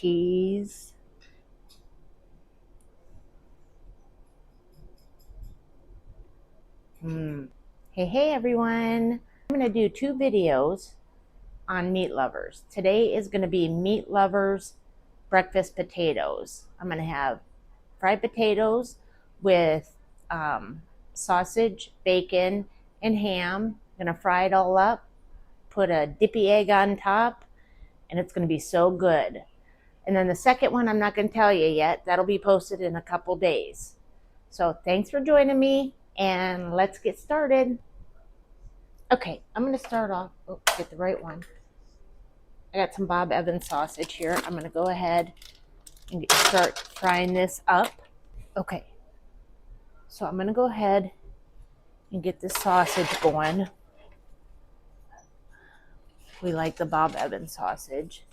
cheese. Hey everyone. I'm going to do 2 videos on meat lovers. Today is going to be meat lovers breakfast potatoes. I'm going to have fried potatoes with sausage, bacon, and ham. I'm going to fry it all up, put a Dippy egg on top, and it's going to be so good. And then the second one, I'm not going to tell you yet. That'll be posted in a couple days. So thanks for joining me, and let's get started. Okay, I'm going to start off, get the right one. I got some Bob Evans sausage here. I'm going to go ahead and start frying this up. Okay, so I'm going to go ahead and get this sausage going. We like the Bob Evans sausage.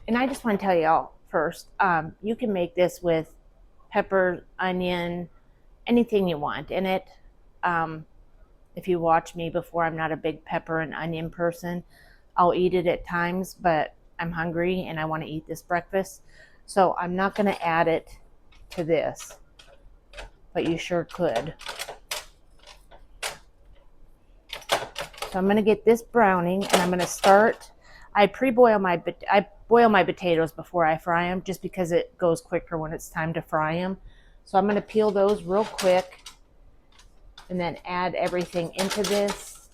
And I just want to tell y'all first, you can make this with pepper, onion, anything you want in it. If you watch me before, I'm not a big pepper and onion person. I'll eat it at times, but I'm hungry and I want to eat this breakfast. So I'm not going to add it to this, but you sure could. So I'm going to get this browning, and I'm going to start. I boil my potatoes before I fry them, just because it goes quicker when it's time to fry them. So I'm going to peel those real quick and then add everything into this.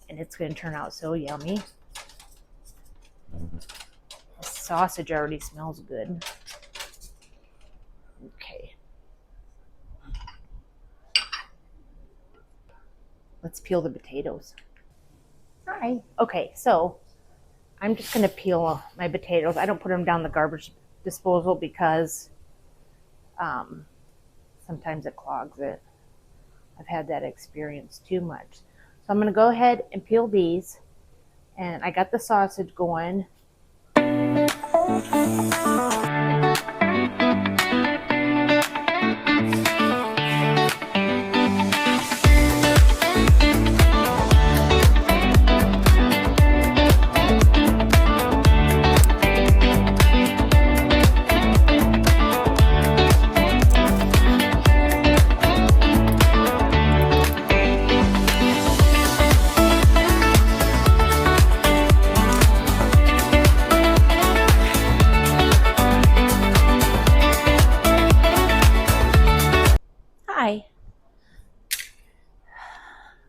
And it's going to turn out so yummy. The sausage already smells good. Okay. Let's peel the potatoes. Hi. Okay, so I'm just going to peel my potatoes. I don't put them down the garbage disposal because sometimes it clogs it. I've had that experience too much. So I'm going to go ahead and peel these. And I got the sausage going.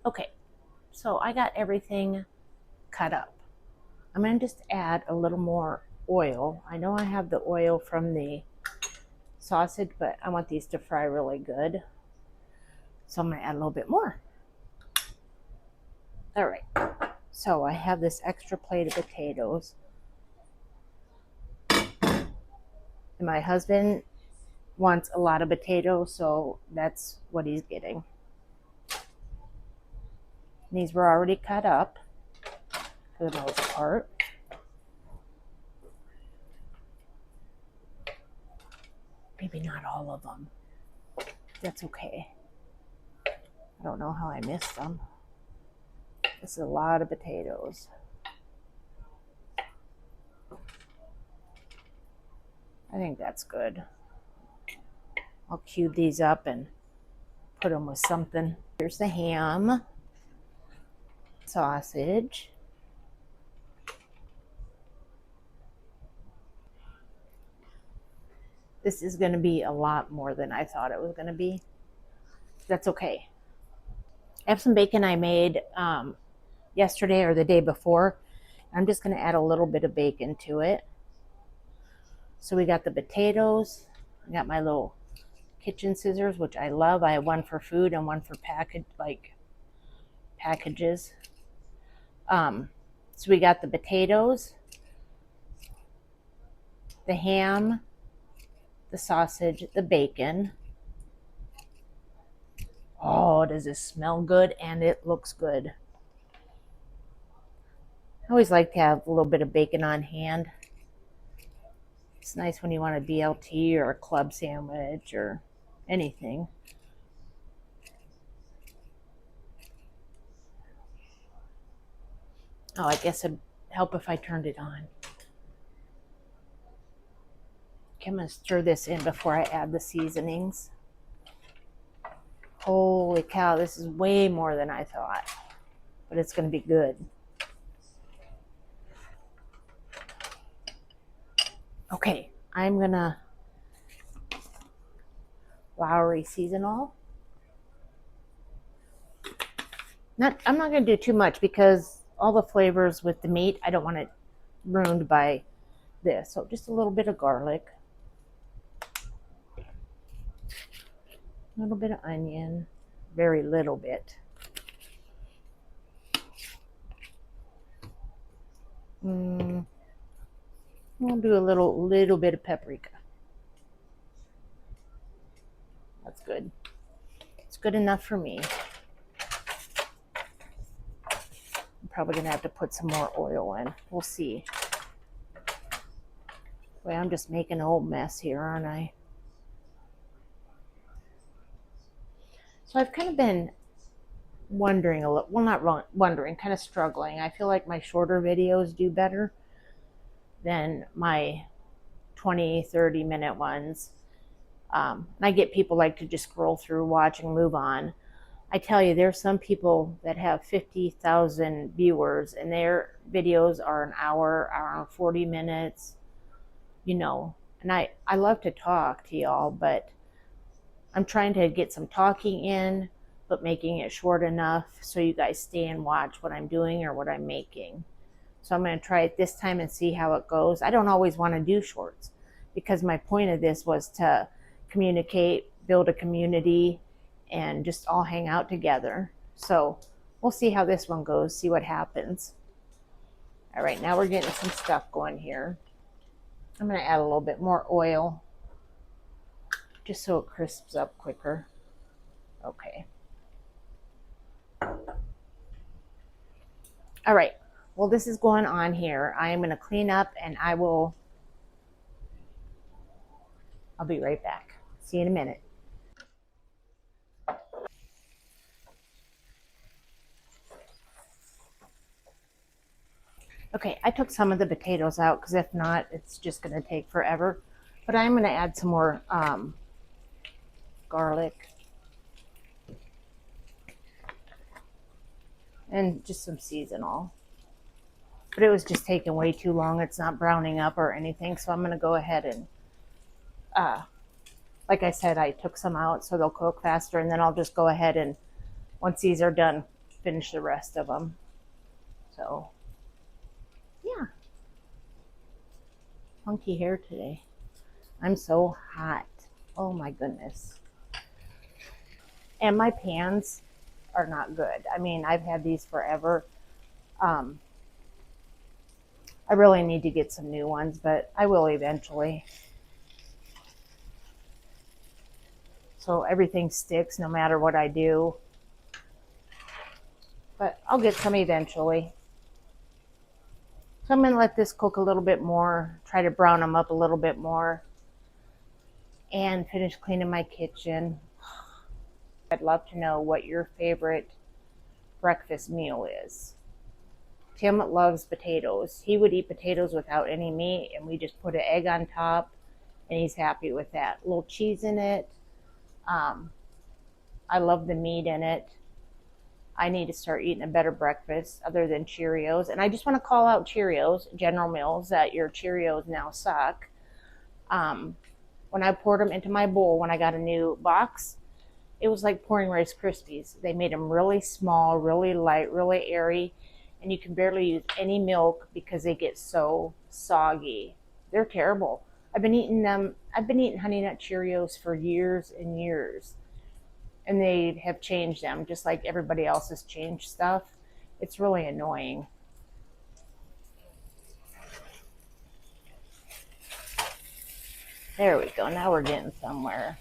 Okay, so I got everything cut up. I'm going to just add a little more oil. I know I have the oil from the sausage, but I want these to fry really good. So I'm going to add a little bit more. All right, so I have this extra plate of potatoes. And my husband wants a lot of potatoes, so that's what he's getting. These were already cut up for the most part. Maybe not all of them. That's okay. I don't know how I missed them. This is a lot of potatoes. I think that's good. I'll cube these up and put them with something. Here's the ham. Sausage. This is going to be a lot more than I thought it was going to be. That's okay. I have some bacon I made yesterday or the day before. I'm just going to add a little bit of bacon to it. So we got the potatoes. I got my little kitchen scissors, which I love. I have one for food and one for packages. So we got the potatoes, the ham, the sausage, the bacon. Oh, does this smell good, and it looks good. I always like to have a little bit of bacon on hand. It's nice when you want a BLT or a club sandwich or anything. Oh, I guess it'd help if I turned it on. Okay, I'm going to stir this in before I add the seasonings. Holy cow, this is way more than I thought, but it's going to be good. Okay, I'm going to Lowry season all. I'm not going to do too much because all the flavors with the meat, I don't want it ruined by this. So just a little bit of garlic, a little bit of onion, very little bit. We'll do a little bit of paprika. That's good. It's good enough for me. I'm probably going to have to put some more oil in. We'll see. Boy, I'm just making a whole mess here, aren't I? So I've kind of been wondering a little, well, not wondering, kind of struggling. I feel like my shorter videos do better than my 20, 30-minute ones. And I get people like to just scroll through, watch, and move on. I tell you, there's some people that have 50,000 viewers and their videos are an hour, hour and 40 minutes, you know. And I love to talk to y'all, but I'm trying to get some talking in, but making it short enough so you guys stay and watch what I'm doing or what I'm making. So I'm going to try it this time and see how it goes. I don't always want to do shorts because my point of this was to communicate, build a community, and just all hang out together. So we'll see how this one goes, see what happens. All right, now we're getting some stuff going here. I'm going to add a little bit more oil just so it crisps up quicker. Okay. All right, well, this is going on here. I am going to clean up and I'll be right back. See you in a minute. Okay, I took some of the potatoes out because if not, it's just going to take forever. But I'm going to add some more garlic and just some seasonal. But it was just taking way too long. It's not browning up or anything, so I'm going to go ahead and, like I said, I took some out so they'll cook faster, and then I'll just go ahead and, once these are done, finish the rest of them. So, yeah. Funky hair today. I'm so hot. Oh my goodness. And my pans are not good. I mean, I've had these forever. I really need to get some new ones, but I will eventually. So everything sticks no matter what I do. But I'll get some eventually. So I'm going to let this cook a little bit more, try to brown them up a little bit more, and finish cleaning my kitchen. I'd love to know what your favorite breakfast meal is. Tim loves potatoes. He would eat potatoes without any meat, and we just put an egg on top, and he's happy with that. A little cheese in it. I love the meat in it. I need to start eating a better breakfast other than Cheerios. And I just want to call out Cheerios, General Mills, that your Cheerios now suck. When I poured them into my bowl, when I got a new box, it was like pouring Rice Krispies. They made them really small, really light, really airy, and you can barely use any milk because they get so soggy. They're terrible. I've been eating Honey Nut Cheerios for years and years, and they have changed them just like everybody else has changed stuff. It's really annoying. There we go. Now we're getting somewhere.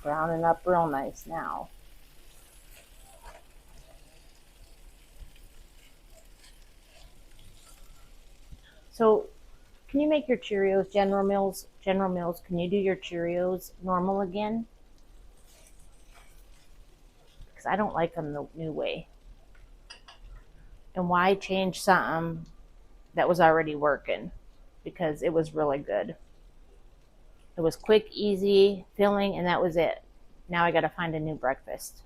Browning up real nice now. So, can you make your Cheerios, General Mills? General Mills, can you do your Cheerios normal again? Because I don't like them the new way. And why change something that was already working? Because it was really good. It was quick, easy, filling, and that was it. Now I got to find a new breakfast.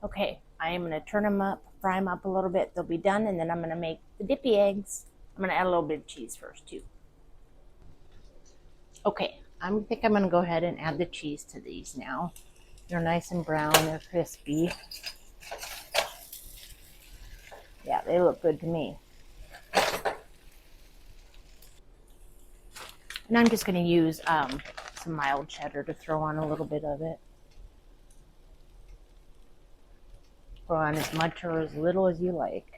Okay, I am going to turn them up, fry them up a little bit. They'll be done, and then I'm going to make the dippy eggs. I'm going to add a little bit of cheese first, too. Okay, I think I'm going to go ahead and add the cheese to these now. They're nice and brown. They're crispy. Yeah, they look good to me. And I'm just going to use some mild cheddar to throw on a little bit of it. Throw on as much or as little as you like.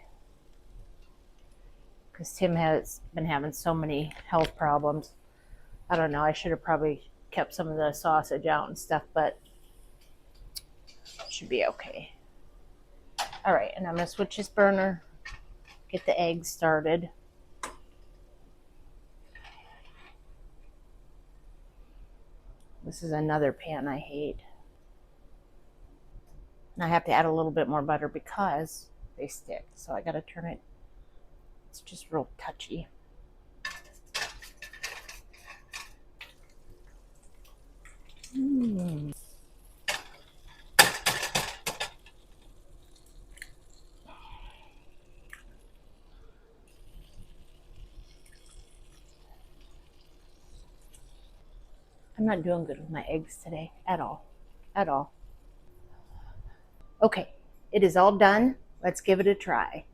Because Tim has been having so many health problems. I don't know, I should have probably kept some of the sausage out and stuff, but it should be okay. All right, and I'm going to switch this burner, get the eggs started. This is another pan I hate. And I have to add a little bit more butter because they stick. So I got to turn it. It's just real touchy. I'm not doing good with my eggs today at all. At all. Okay, it is all done. Let's give it a try.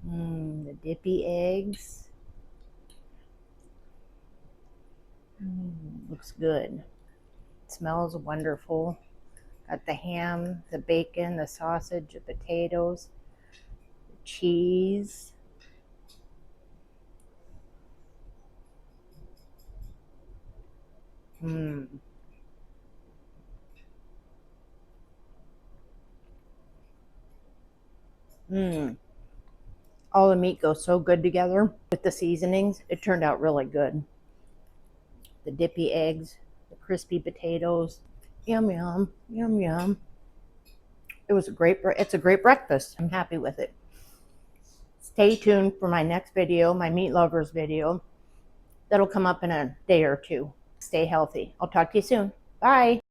The dippy eggs. Looks good. It smells wonderful. Got the ham, the bacon, the sausage, the potatoes, the cheese. All the meat goes so good together with the seasonings. It turned out really good. The dippy eggs, the crispy potatoes. Yum, yum, yum, yum. It's a great breakfast. I'm happy with it. Stay tuned for my next video, my meat lovers video. That'll come up in a day or two. Stay healthy. I'll talk to you soon. Bye.